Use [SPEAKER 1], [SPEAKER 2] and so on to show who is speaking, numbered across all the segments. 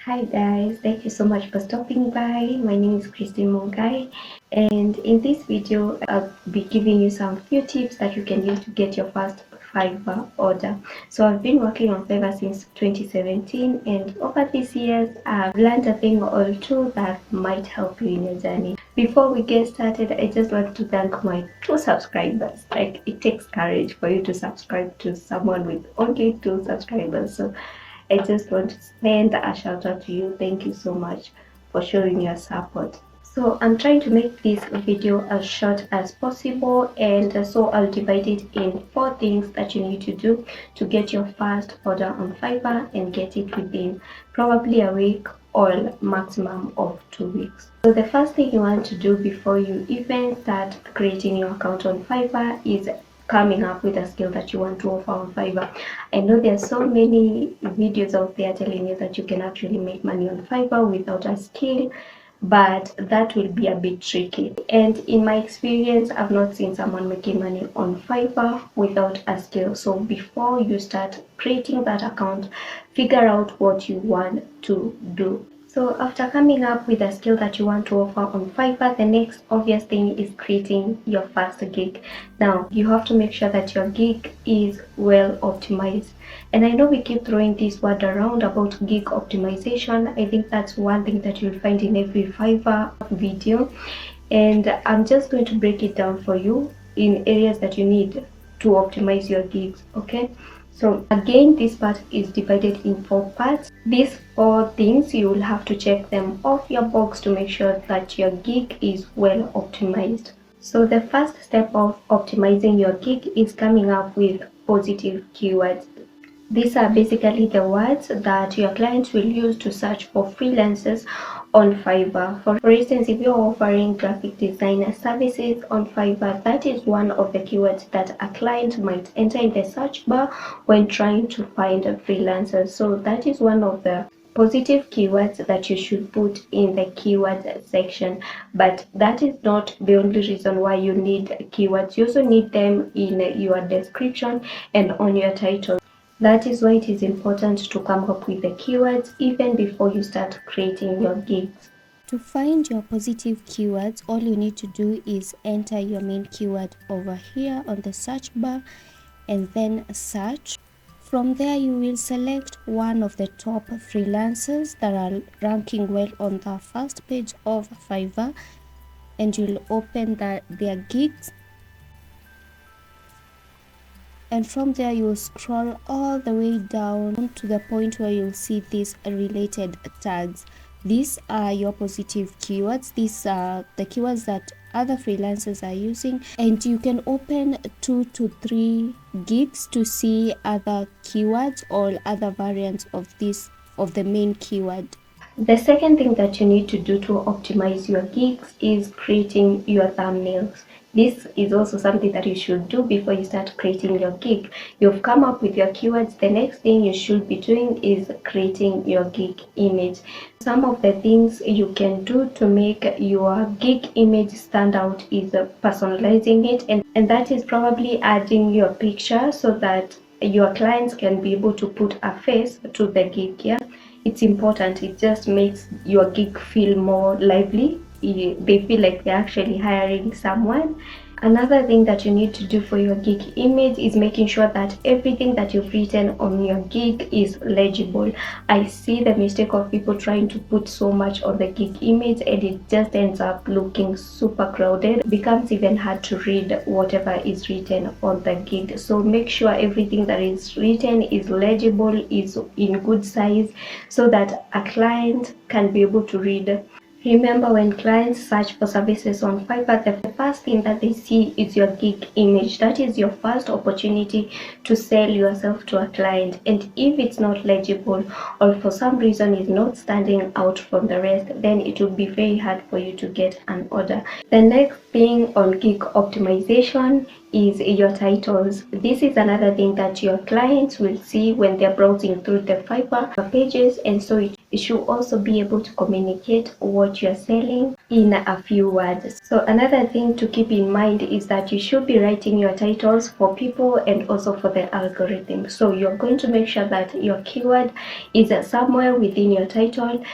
[SPEAKER 1] Hi guys, thank you so much for stopping by. My name is Christine Mongai, and in this video I'll be giving you some few tips that you can use to get your first Fiverr order. So I've been working on Fiverr since 2017, and over these years I've learned a thing or two that might help you in your journey. Before we get started, I just want to thank my 2 subscribers. Like, it takes courage for you to subscribe to someone with only 2 subscribers. So I just want to send a shout out to you. Thank you so much for showing your support. So I'm trying to make this video as short as possible, and so I'll divide it in 4 things that you need to do to get your first order on Fiverr and get it within probably a week or maximum of 2 weeks. So the first thing you want to do before you even start creating your account on Fiverr is coming up with a skill that you want to offer on Fiverr. I know there are so many videos out there telling you that you can actually make money on Fiverr without a skill, but that will be a bit tricky. And in my experience, I've not seen someone making money on Fiverr without a skill. So before you start creating that account, figure out what you want to do. So after coming up with a skill that you want to offer on Fiverr, the next obvious thing is creating your first gig. Now, you have to make sure that your gig is well optimized. And I know we keep throwing this word around about gig optimization. I think that's one thing that you'll find in every Fiverr video. And I'm just going to break it down for you in areas that you need to optimize your gigs, okay? So again, this part is divided in 4 parts. These 4 things, you will have to check them off your box to make sure that your gig is well optimized. So the first step of optimizing your gig is coming up with positive keywords. These are basically the words that your clients will use to search for freelancers on Fiverr. For instance, if you're offering graphic designer services on Fiverr, that is one of the keywords that a client might enter in the search bar when trying to find freelancers. So that is one of the positive keywords that you should put in the keyword section, but that is not the only reason why you need keywords. You also need them in your description and on your title. That is why it is important to come up with the keywords even before you start creating your gigs.
[SPEAKER 2] To find your positive keywords, all you need to do is enter your main keyword over here on the search bar and then search. From there, you will select one of the top freelancers that are ranking well on the first page of Fiverr, and you'll open their gigs. And from there, you'll scroll all the way down to the point where you'll see these related tags. These are your positive keywords. These are the keywords that other freelancers are using, and you can open 2 to 3 gigs to see other keywords or other variants of the main keyword.
[SPEAKER 1] The second thing that you need to do to optimize your gigs is creating your thumbnails. This is also something that you should do before you start creating your gig. You've come up with your keywords. The next thing you should be doing is creating your gig image. Some of the things you can do to make your gig image stand out is personalizing it, and that is probably adding your picture so that your clients can be able to put a face to the gig. Yeah, it's important. It just makes your gig feel more lively. They feel like they're actually hiring someone. Another thing that you need to do for your gig image is making sure that everything that you've written on your gig is legible. I see the mistake of people trying to put so much on the gig image, and it just ends up looking super crowded. It becomes even hard to read whatever is written on the gig. So make sure everything that is written is legible, is in good size, so that a client can be able to read. Remember, when clients search for services on Fiverr, the first thing that they see is your gig image. That is your first opportunity to sell yourself to a client. And if it's not legible, or for some reason is not standing out from the rest, then it will be very hard for you to get an order. The next thing on gig optimization is your titles. This is another thing that your clients will see when they're browsing through the Fiverr pages, and so you should also be able to communicate what you're selling in a few words. So another thing to keep in mind is that you should be writing your titles for people and also for the algorithm. So you're going to make sure that your keyword is somewhere within your title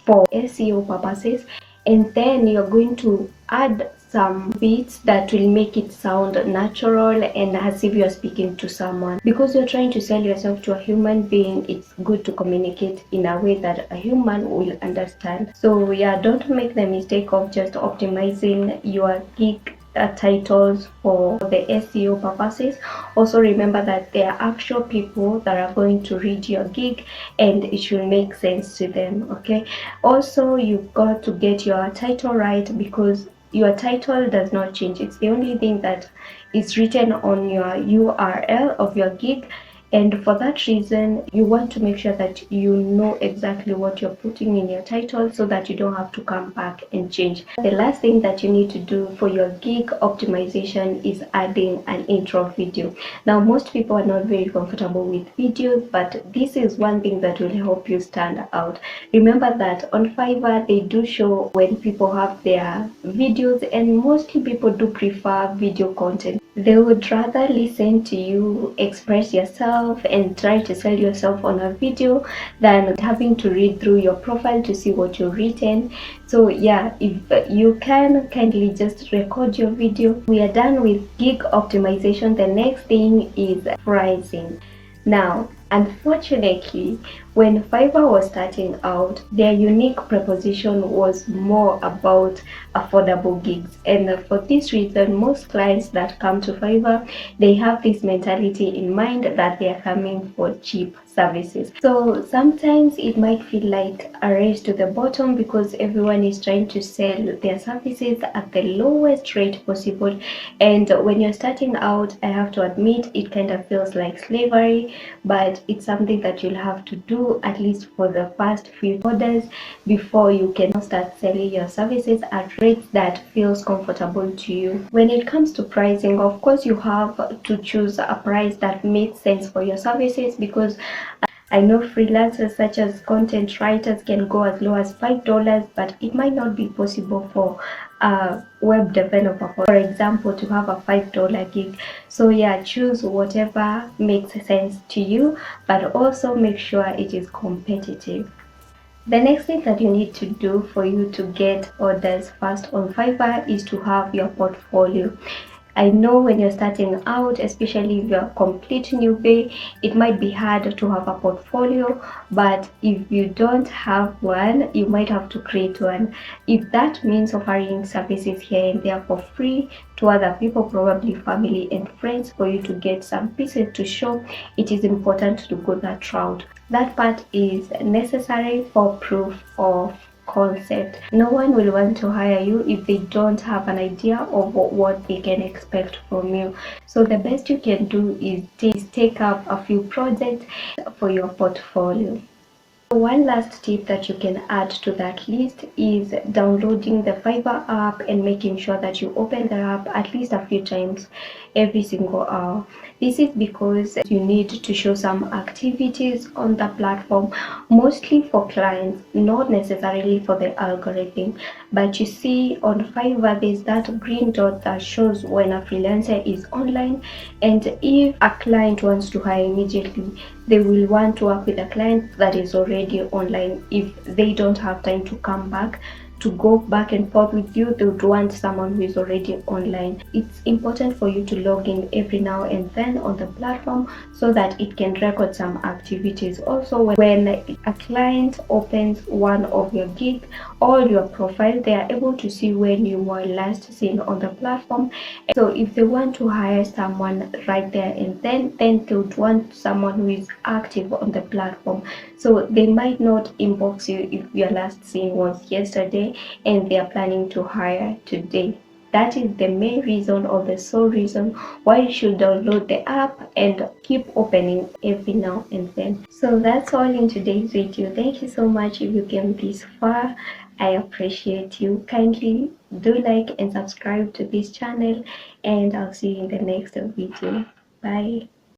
[SPEAKER 1] for SEO purposes, and then you're going to add some beats that will make it sound natural and as if you're speaking to someone. Because you're trying to sell yourself to a human being, it's good to communicate in a way that a human will understand. So yeah, don't make the mistake of just optimizing your gig titles for the SEO purposes. Also remember that there are actual people that are going to read your gig and it should make sense to them. Okay, also you've got to get your title right, because your title does not change. It's the only thing that is written on your URL of your gig, and for that reason you want to make sure that you know exactly what you're putting in your title so that you don't have to come back and change. The last thing that you need to do for your gig optimization is adding an intro video. Now most people are not very comfortable with videos, but this is one thing that will help you stand out. Remember that on Fiverr they do show when people have their videos, and mostly people do prefer video content. They would rather listen to you express yourself and try to sell yourself on a video than having to read through your profile to see what you've written. So yeah, if you can kindly just record your video. We are done with gig optimization. The next thing is pricing. Now, unfortunately, when Fiverr was starting out, their unique proposition was more about affordable gigs. And for this reason, most clients that come to Fiverr, they have this mentality in mind that they are coming for cheap services. So sometimes it might feel like a race to the bottom because everyone is trying to sell their services at the lowest rate possible. And when you're starting out, I have to admit, it kind of feels like slavery, but it's something that you'll have to do at least for the first few orders before you can start selling your services at rates that feels comfortable to you. When it comes to pricing, of course you have to choose a price that makes sense for your services, because I know freelancers such as content writers can go as low as $5, but it might not be possible for a web developer, for example, to have a $5 gig. So yeah, choose whatever makes sense to you, but also make sure it is competitive. The next thing that you need to do for you to get orders fast on Fiverr is to have your portfolio. I know when you're starting out, especially if you're a complete newbie, it might be hard to have a portfolio, but if you don't have one, you might have to create one. If that means offering services here and there for free to other people, probably family and friends, for you to get some pieces to show, it is important to go that route. That part is necessary for proof of concept. No one will want to hire you if they don't have an idea of what they can expect from you. So the best you can do is take up a few projects for your portfolio. One last tip that you can add to that list is downloading the Fiverr app and making sure that you open the app at least a few times every single hour. This is because you need to show some activities on the platform, mostly for clients, not necessarily for the algorithm. But you see on Fiverr, there's that green dot that shows when a freelancer is online, and if a client wants to hire immediately, they will want to work with a client that is already online. If they don't have time to come back to go back and forth with you, they would want someone who is already online. It's important for you to log in every now and then on the platform so that it can record some activities. Also, when a client opens one of your gigs or your profile, they are able to see when you were last seen on the platform. So if they want to hire someone right there and then they would want someone who is active on the platform. So they might not inbox you if your last seen was yesterday and they are planning to hire today. That is the main reason or the sole reason why you should download the app and keep opening every now and then. So that's all in today's video. Thank you so much if you came this far. I appreciate you. Kindly do like and subscribe to this channel, and I'll see you in the next video. Bye.